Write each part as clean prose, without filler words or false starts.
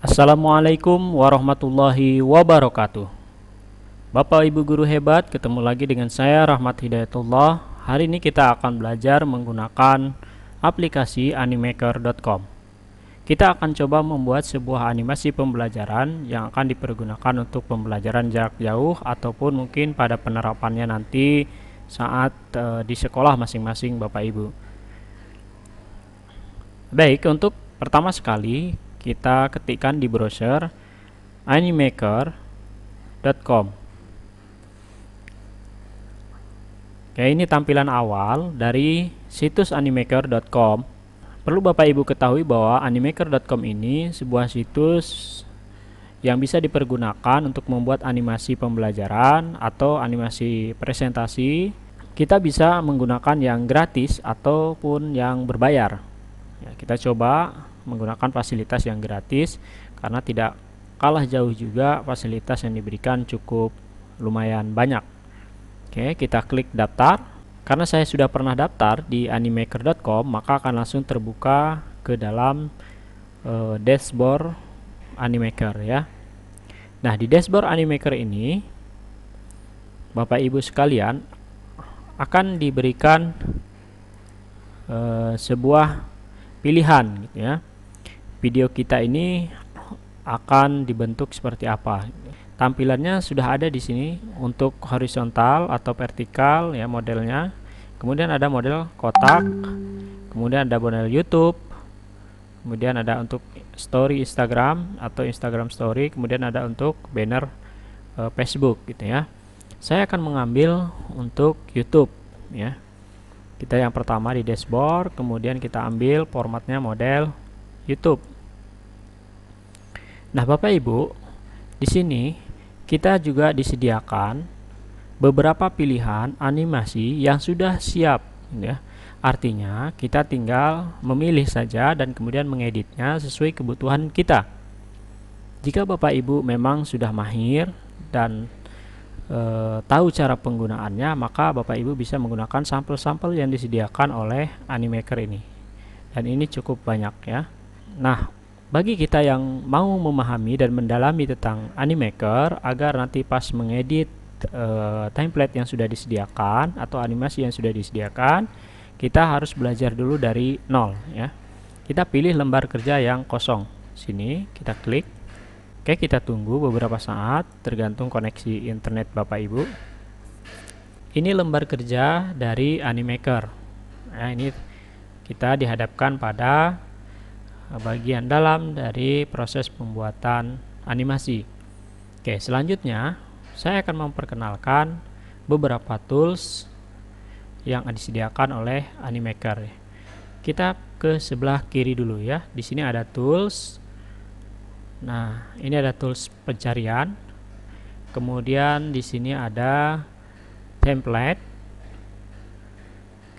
Assalamualaikum warahmatullahi wabarakatuh. Bapak Ibu guru hebat, ketemu lagi dengan saya Rahmat Hidayatullah. Hari ini kita akan belajar menggunakan aplikasi animaker.com. Kita akan coba membuat sebuah animasi pembelajaran yang akan dipergunakan untuk pembelajaran jarak jauh ataupun mungkin pada penerapannya nanti saat di sekolah masing-masing Bapak Ibu. Baik, untuk pertama sekali kita ketikkan di browser animaker.com. Oke, ini tampilan awal dari situs animaker.com. Perlu Bapak Ibu ketahui bahwa animaker.com ini sebuah situs yang bisa dipergunakan untuk membuat animasi pembelajaran atau animasi presentasi. Kita bisa menggunakan yang gratis ataupun yang berbayar. Ya, kita coba menggunakan fasilitas yang gratis karena tidak kalah jauh juga fasilitas yang diberikan cukup lumayan banyak. Oke, kita klik daftar. Karena saya sudah pernah daftar di animaker.com, maka akan langsung terbuka ke dalam dashboard Animaker ya. Nah, di dashboard Animaker ini Bapak Ibu sekalian akan diberikan sebuah pilihan gitu ya. Video kita ini akan dibentuk seperti apa. Tampilannya sudah ada di sini untuk horizontal atau vertikal ya modelnya. Kemudian ada model kotak, kemudian ada model YouTube, kemudian ada untuk story Instagram atau Instagram story, kemudian ada untuk banner Facebook gitu ya. Saya akan mengambil untuk YouTube ya. Kita yang pertama di dashboard, kemudian kita ambil formatnya model YouTube. Nah, Bapak Ibu, di sini kita juga disediakan beberapa pilihan animasi yang sudah siap ya. Artinya kita tinggal memilih saja dan kemudian mengeditnya sesuai kebutuhan kita. Jika Bapak Ibu memang sudah mahir dan tahu cara penggunaannya, maka Bapak Ibu bisa menggunakan sampel-sampel yang disediakan oleh Animaker ini. Dan ini cukup banyak ya. Nah, bagi kita yang mau memahami dan mendalami tentang Animaker agar nanti pas mengedit template yang sudah disediakan atau animasi yang sudah disediakan, kita harus belajar dulu dari nol ya. Kita pilih lembar kerja yang kosong. Sini kita klik. Oke, kita tunggu beberapa saat tergantung koneksi internet Bapak Ibu. Ini lembar kerja dari Animaker. Nah, ini kita dihadapkan pada bagian dalam dari proses pembuatan animasi. Oke, selanjutnya saya akan memperkenalkan beberapa tools yang disediakan oleh Animaker. Kita ke sebelah kiri dulu ya. Di sini ada tools. Nah, ini ada tools pencarian. Kemudian di sini ada template.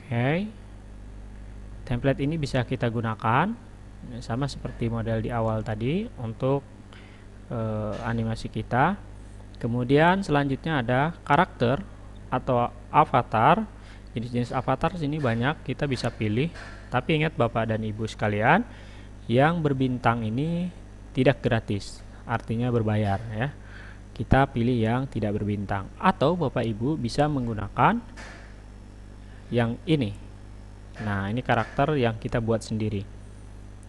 Oke. Template ini bisa kita gunakan sama seperti model di awal tadi untuk animasi kita. Kemudian selanjutnya ada karakter atau avatar. Jenis-jenis avatar sini banyak, kita bisa pilih. Tapi ingat Bapak dan Ibu sekalian, yang berbintang ini tidak gratis, artinya berbayar ya. Kita pilih yang tidak berbintang, atau Bapak Ibu bisa menggunakan yang ini. Nah, ini karakter yang kita buat sendiri.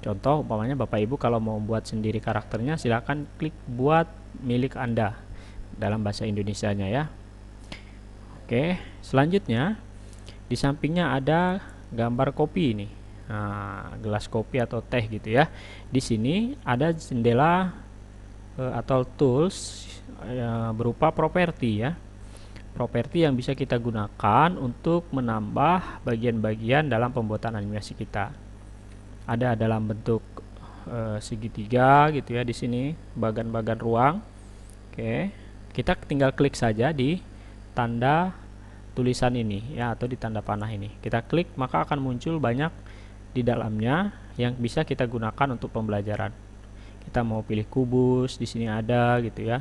Contoh umpamanya Bapak Ibu kalau mau buat sendiri karakternya, silakan klik buat milik Anda dalam bahasa Indonesianya ya. Oke, selanjutnya di sampingnya ada gambar kopi ini. Nah, gelas kopi atau teh gitu ya. Di sini ada jendela atau tools berupa properti ya. Properti yang bisa kita gunakan untuk menambah bagian-bagian dalam pembuatan animasi kita. Ada dalam bentuk segitiga gitu ya di sini, bagan-bagan ruang. Oke, kita tinggal klik saja di tanda tulisan ini ya, atau di tanda panah ini. Kita klik, maka akan muncul banyak di dalamnya yang bisa kita gunakan untuk pembelajaran. Kita mau pilih kubus, di sini ada gitu ya.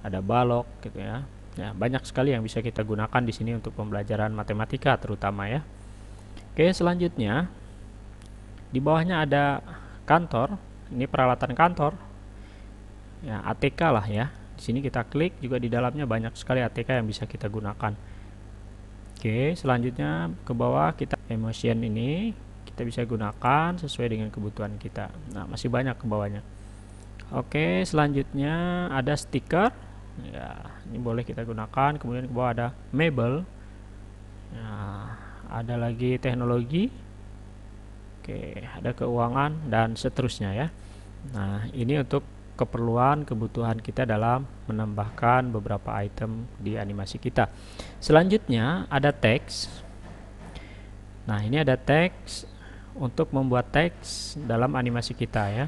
Ada balok gitu ya. Ya, banyak sekali yang bisa kita gunakan di sini untuk pembelajaran matematika terutama ya. Oke, selanjutnya di bawahnya ada kantor ini peralatan kantor ya, ATK lah ya. Di sini kita klik, juga di dalamnya banyak sekali ATK yang bisa kita gunakan. Oke, selanjutnya ke bawah kita emotion ini kita bisa gunakan sesuai dengan kebutuhan kita. Nah, masih banyak ke bawahnya. Oke, selanjutnya ada stiker ya, ini boleh kita gunakan. Kemudian ke bawah ada mebel ya, ada lagi teknologi, oke, ada keuangan dan seterusnya ya. Nah, ini untuk keperluan kebutuhan kita dalam menambahkan beberapa item di animasi kita. Selanjutnya ada teks. Nah, ini ada teks untuk membuat teks dalam animasi kita ya.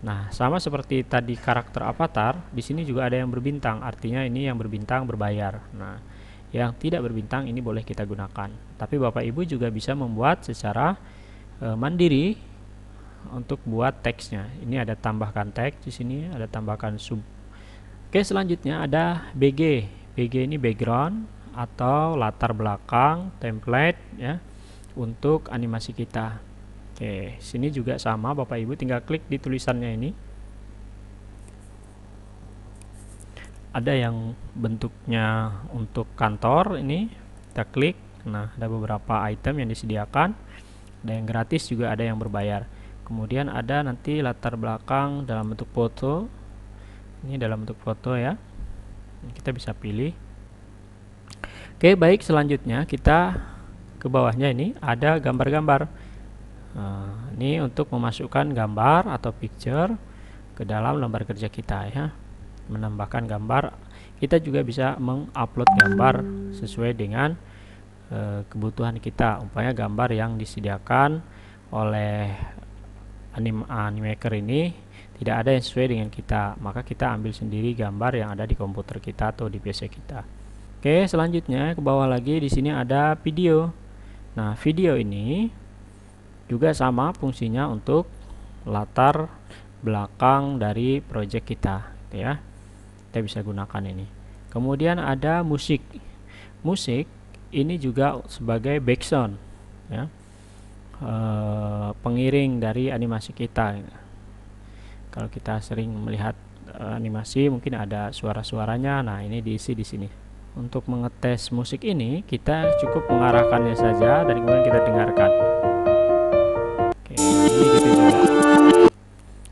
Nah, sama seperti tadi karakter avatar, di sini juga ada yang berbintang, artinya ini yang berbintang berbayar. Nah, yang tidak berbintang ini boleh kita gunakan. Tapi Bapak Ibu juga bisa membuat secara mandiri untuk buat teksnya. Ini ada tambahkan teks di sini, ada tambahkan sub. Oke, selanjutnya ada BG. BG ini background atau latar belakang template ya untuk animasi kita. Oke, sini juga sama Bapak Ibu, tinggal klik di tulisannya ini. Ada yang bentuknya untuk kantor, ini kita klik. Nah, ada beberapa item yang disediakan. Ada yang gratis, juga ada yang berbayar. Kemudian ada nanti latar belakang dalam bentuk foto. Ini dalam bentuk foto ya. Kita bisa pilih. Oke, baik, selanjutnya kita ke bawahnya ini ada gambar-gambar. Nah, ini untuk memasukkan gambar atau picture ke dalam lembar kerja kita ya. Menambahkan gambar, kita juga bisa mengupload gambar sesuai dengan kebutuhan kita. Umpamanya gambar yang disediakan oleh Animaker ini tidak ada yang sesuai dengan kita, maka kita ambil sendiri gambar yang ada di komputer kita atau di PC kita. Oke, selanjutnya ke bawah lagi, di sini ada video. Nah, video ini juga sama fungsinya untuk latar belakang dari project kita gitu ya. Kita bisa gunakan ini. Kemudian ada musik. Musik ini juga sebagai background ya, pengiring dari animasi kita. Kalau kita sering melihat animasi, mungkin ada suara-suaranya. Nah, ini diisi di sini. Untuk mengetes musik ini, kita cukup mengarahkannya saja dan kemudian kita dengarkan. Oke, ini gitu juga.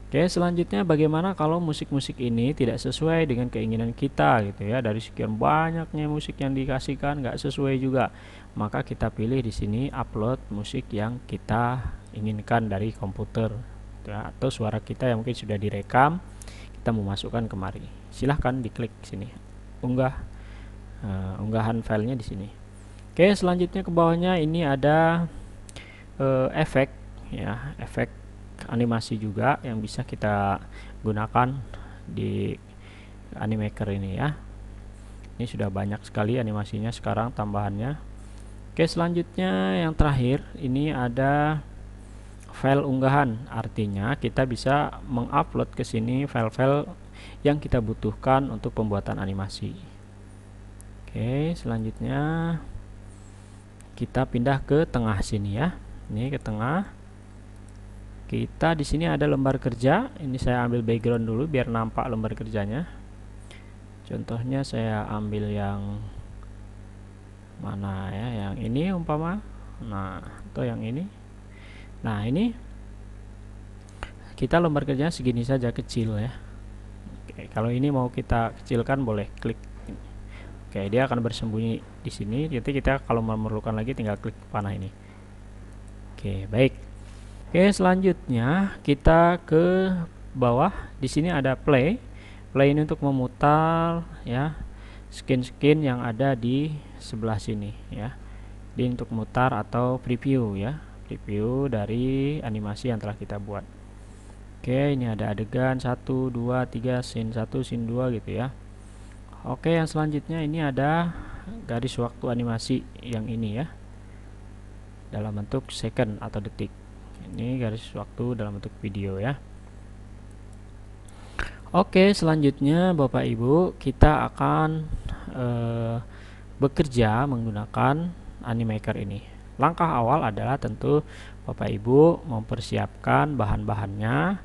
Oke, selanjutnya bagaimana kalau musik-musik ini tidak sesuai dengan keinginan kita gitu ya. Dari sekian banyaknya musik yang dikasihkan nggak sesuai juga, maka kita pilih di sini upload musik yang kita inginkan dari komputer ya, atau suara kita yang mungkin sudah direkam, kita mau masukkan kemari. Silahkan diklik sini, unggahan filenya di sini. Oke, selanjutnya ke bawahnya ini ada efek ya, efek animasi juga yang bisa kita gunakan di Animaker ini ya. Ini sudah banyak sekali animasinya sekarang tambahannya. Oke, selanjutnya yang terakhir ini ada file unggahan, artinya kita bisa mengupload ke sini file-file yang kita butuhkan untuk pembuatan animasi. Oke, selanjutnya kita pindah ke tengah sini ya. Ini ke tengah. Kita di sini ada lembar kerja. Ini saya ambil background dulu biar nampak lembar kerjanya. Contohnya saya ambil yang mana ya? Yang ini umpama. Nah, atau yang ini. Nah, ini kita lembar kerjanya segini saja, kecil ya. Oke, kalau ini mau kita kecilkan boleh klik. Oke, dia akan bersembunyi di sini. Jadi kita kalau memerlukan lagi tinggal klik panah ini. Oke, baik. Oke, selanjutnya kita ke bawah. Di sini ada play. Play ini untuk memutar ya skin-skin yang ada di sebelah sini ya. Ini untuk mutar atau preview ya. Preview dari animasi yang telah kita buat. Oke, ini ada adegan 1, 2, 3, scene 1, scene 2 gitu ya. Oke, yang selanjutnya ini ada garis waktu animasi yang ini ya, dalam bentuk second atau detik. Ini garis waktu dalam bentuk video ya. Oke, selanjutnya Bapak Ibu, kita akan bekerja menggunakan Animaker ini. Langkah awal adalah tentu Bapak Ibu mempersiapkan bahan-bahannya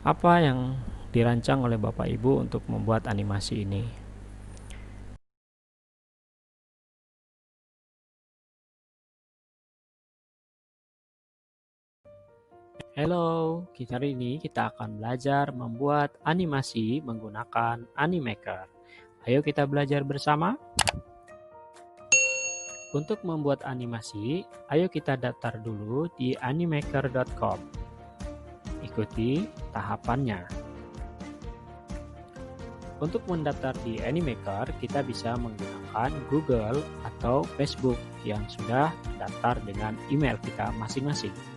apa yang dirancang oleh Bapak Ibu untuk membuat animasi ini. Halo, hari ini kita akan belajar membuat animasi menggunakan Animaker. Ayo kita belajar bersama. Untuk membuat animasi, ayo kita daftar dulu di animaker.com. Ikuti tahapannya. Untuk mendaftar di Animaker, kita bisa menggunakan Google atau Facebook yang sudah terdaftar dengan email kita masing-masing.